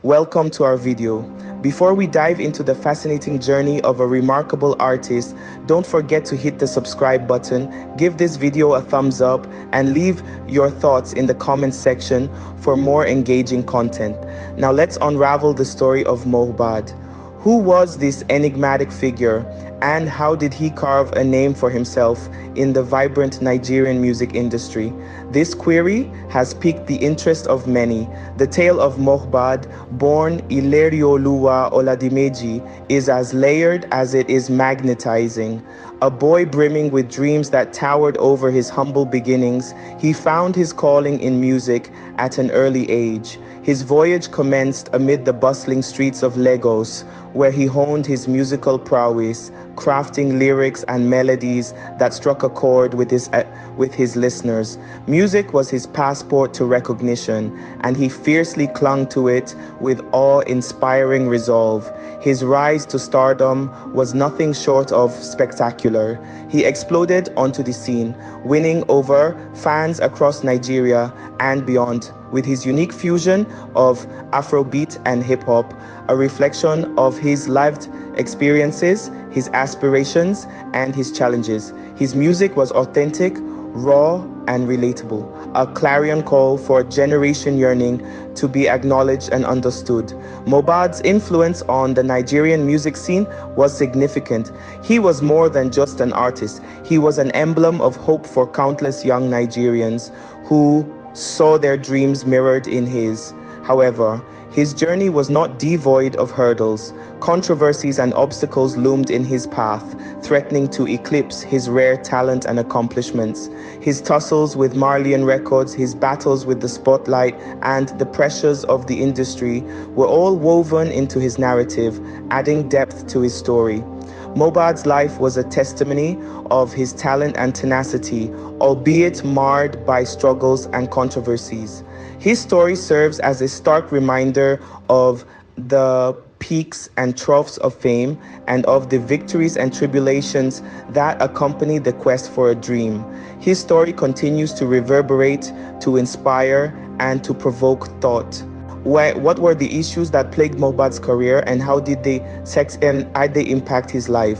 Welcome to our video. Before we dive into the fascinating journey of a remarkable artist, don't forget to hit the subscribe button, give this video a thumbs up, and leave your thoughts in the comments section for more engaging content. Now let's unravel the story of Mohbad. Who was this enigmatic figure, and how did he carve a name for himself in the vibrant Nigerian music industry? This query has piqued the interest of many. The tale of Mohbad, born Ilerioluwa Oladimeji, is as layered as it is magnetizing. A boy brimming with dreams that towered over his humble beginnings, he found his calling in music at an early age. His voyage commenced amid the bustling streets of Lagos, where he honed his musical prowess, crafting lyrics and melodies that struck a chord with his listeners. Music was his passport to recognition, and he fiercely clung to it with awe-inspiring resolve. His rise to stardom was nothing short of spectacular. He exploded onto the scene, winning over fans across Nigeria and beyond with his unique fusion of Afrobeat and hip-hop, a reflection of his lived experiences, his aspirations, and his challenges. His music was authentic, raw, and relatable, a clarion call for a generation yearning to be acknowledged and understood. Mohbad's influence on the Nigerian music scene was significant. He was more than just an artist. He was an emblem of hope for countless young Nigerians who saw their dreams mirrored in his. However, his journey was not devoid of hurdles. Controversies and obstacles loomed in his path, threatening to eclipse his rare talent and accomplishments. His tussles with Marlian Records, his battles with the spotlight, and the pressures of the industry were all woven into his narrative, adding depth to his story. Mohbad's life was a testimony of his talent and tenacity, albeit marred by struggles and controversies. His story serves as a stark reminder of the peaks and troughs of fame and of the victories and tribulations that accompany the quest for a dream. His story continues to reverberate, to inspire, and to provoke thought. What were the issues that plagued Mohbad's career, and how did they impact his life?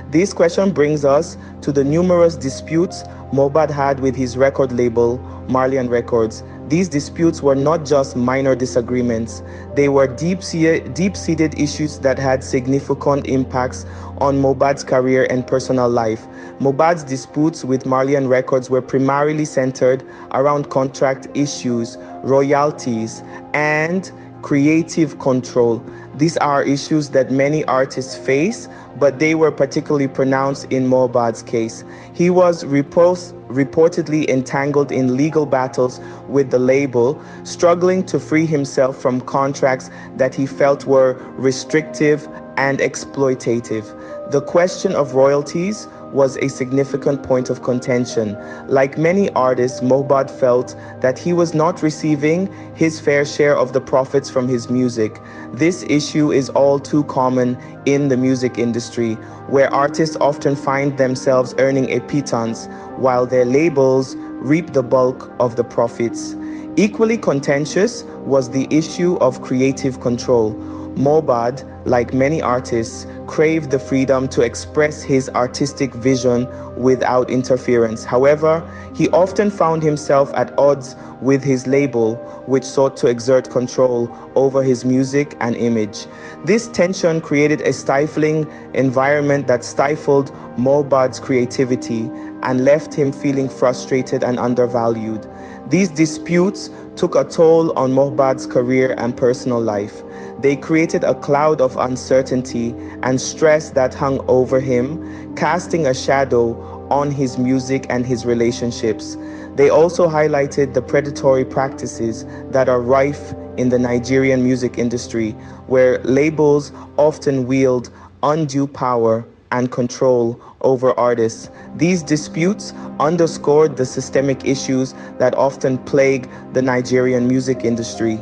This question brings us to the numerous disputes Mohbad had with his record label, Marlian Records. These disputes were not just minor disagreements. They were deep-seated issues that had significant impacts on Mohbad's career and personal life. Mohbad's disputes with Marlian Records were primarily centered around contract issues, royalties, and creative control. These are issues that many artists face, but they were particularly pronounced in Mohbad's case. He was reportedly entangled in legal battles with the label, struggling to free himself from contracts that he felt were restrictive and exploitative. The question of royalties was a significant point of contention. Like many artists, Mohbad felt that he was not receiving his fair share of the profits from his music. This issue is all too common in the music industry, where artists often find themselves earning a pittance while their labels reap the bulk of the profits. Equally contentious was the issue of creative control. Mohbad, like many artists, craved the freedom to express his artistic vision without interference. However, he often found himself at odds with his label, which sought to exert control over his music and image. This tension created a stifling environment that stifled Mohbad's creativity and left him feeling frustrated and undervalued. These disputes took a toll on Mohbad's career and personal life. They created a cloud of uncertainty and stress that hung over him, casting a shadow on his music and his relationships. They also highlighted the predatory practices that are rife in the Nigerian music industry, where labels often wield undue power and control over artists. These disputes underscored the systemic issues that often plague the Nigerian music industry.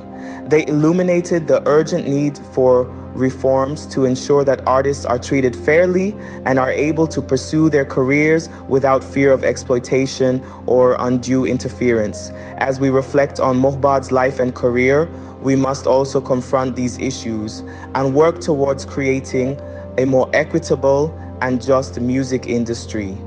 They illuminated the urgent need for reforms to ensure that artists are treated fairly and are able to pursue their careers without fear of exploitation or undue interference. As we reflect on Mohbad's life and career, we must also confront these issues and work towards creating a more equitable and just music industry.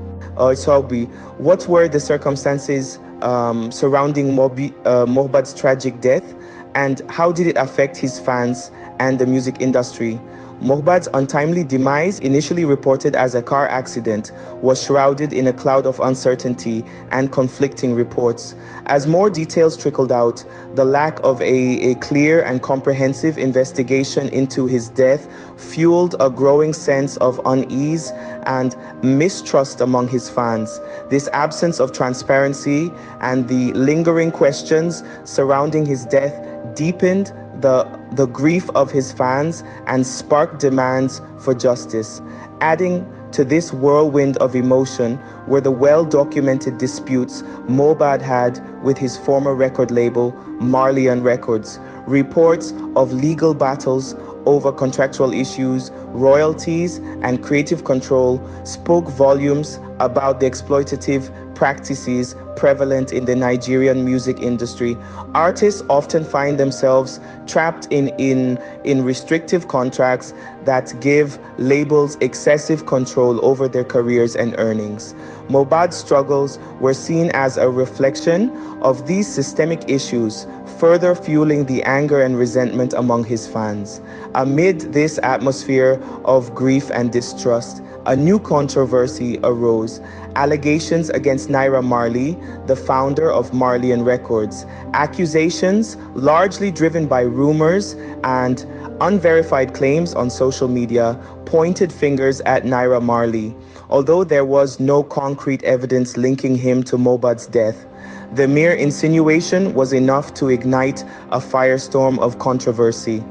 Toby, what were the circumstances surrounding Mohbad's tragic death, and how did it affect his fans and the music industry? Mohbad's untimely demise, initially reported as a car accident, was shrouded in a cloud of uncertainty and conflicting reports. As more details trickled out, the lack of a clear and comprehensive investigation into his death fueled a growing sense of unease and mistrust among his fans. This absence of transparency and the lingering questions surrounding his death deepened the grief of his fans and sparked demands for justice. Adding to this whirlwind of emotion were the well-documented disputes Mohbad had with his former record label, Marlian Records. Reports of legal battles over contractual issues, royalties, and creative control spoke volumes about the exploitative practices prevalent in the Nigerian music industry. Artists often find themselves trapped in restrictive contracts that give labels excessive control over their careers and earnings. Mohbad's struggles were seen as a reflection of these systemic issues, further fueling the anger and resentment among his fans. Amid this atmosphere of grief and distrust, a new controversy arose. Allegations against Naira Marley, the founder of Marlian Records. Accusations largely driven by rumors and unverified claims on social media pointed fingers at Naira Marley. Although there was no concrete evidence linking him to Mohbad's death, the mere insinuation was enough to ignite a firestorm of controversy.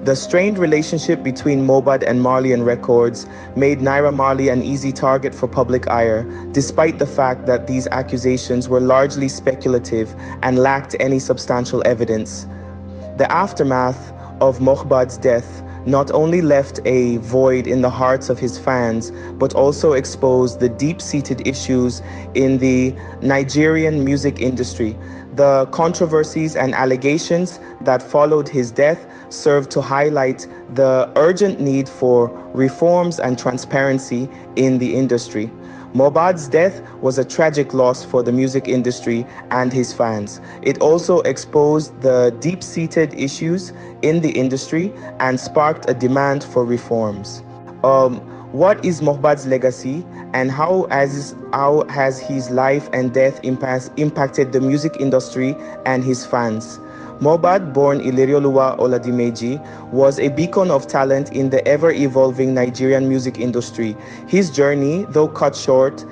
The strained relationship between Mohbad and Marlian Records made Naira Marley an easy target for public ire, despite the fact that these accusations were largely speculative and lacked any substantial evidence. The aftermath of Mohbad's death not only left a void in the hearts of his fans, but also exposed the deep-seated issues in the Nigerian music industry. The controversies and allegations that followed his death served to highlight the urgent need for reforms and transparency in the industry. Mohbad's death was a tragic loss for the music industry and his fans. It also exposed the deep-seated issues in the industry and sparked a demand for reforms. What is Mohbad's legacy, and how has his life and death impacted the music industry and his fans? Mohbad, born Ilerioluwa Oladimeji, was a beacon of talent in the ever-evolving Nigerian music industry. His journey, though cut short,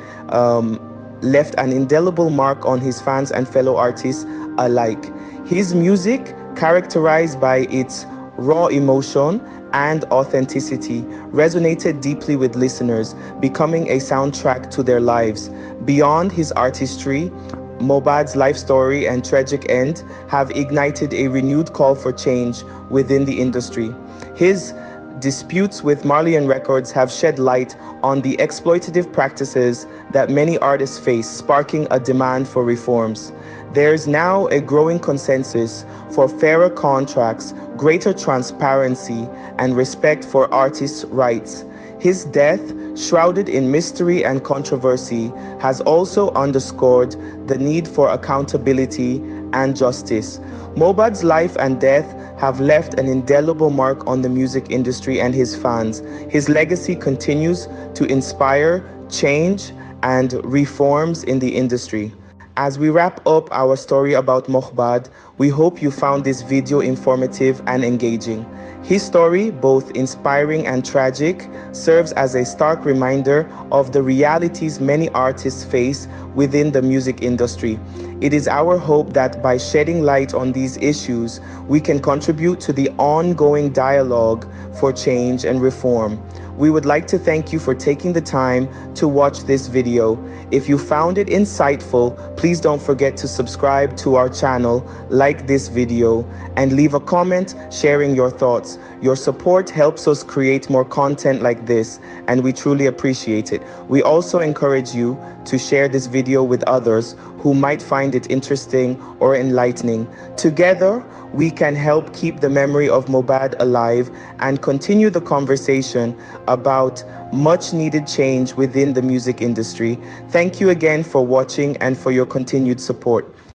left an indelible mark on his fans and fellow artists alike. His music, characterized by its raw emotion and authenticity, resonated deeply with listeners, becoming a soundtrack to their lives. Beyond his artistry, Mohbad's life story and tragic end have ignited a renewed call for change within the industry. His disputes with Marlian Records have shed light on the exploitative practices that many artists face, sparking a demand for reforms. There's now a growing consensus for fairer contracts, greater transparency, and respect for artists' rights. His death, shrouded in mystery and controversy, has also underscored the need for accountability and justice. Mohbad's life and death have left an indelible mark on the music industry and his fans. His legacy continues to inspire change and reforms in the industry. As we wrap up our story about Mohbad, we hope you found this video informative and engaging. His story, both inspiring and tragic, serves as a stark reminder of the realities many artists face within the music industry. It is our hope that by shedding light on these issues, we can contribute to the ongoing dialogue for change and reform. We would like to thank you for taking the time to watch this video. If you found it insightful, please don't forget to subscribe to our channel, like this video, and leave a comment sharing your thoughts. Your support helps us create more content like this, and we truly appreciate it. We also encourage you to share this video with others who might find it interesting or enlightening. Together, we can help keep the memory of Mohbad alive and continue the conversation about much needed change within the music industry. Thank you again for watching and for your continued support.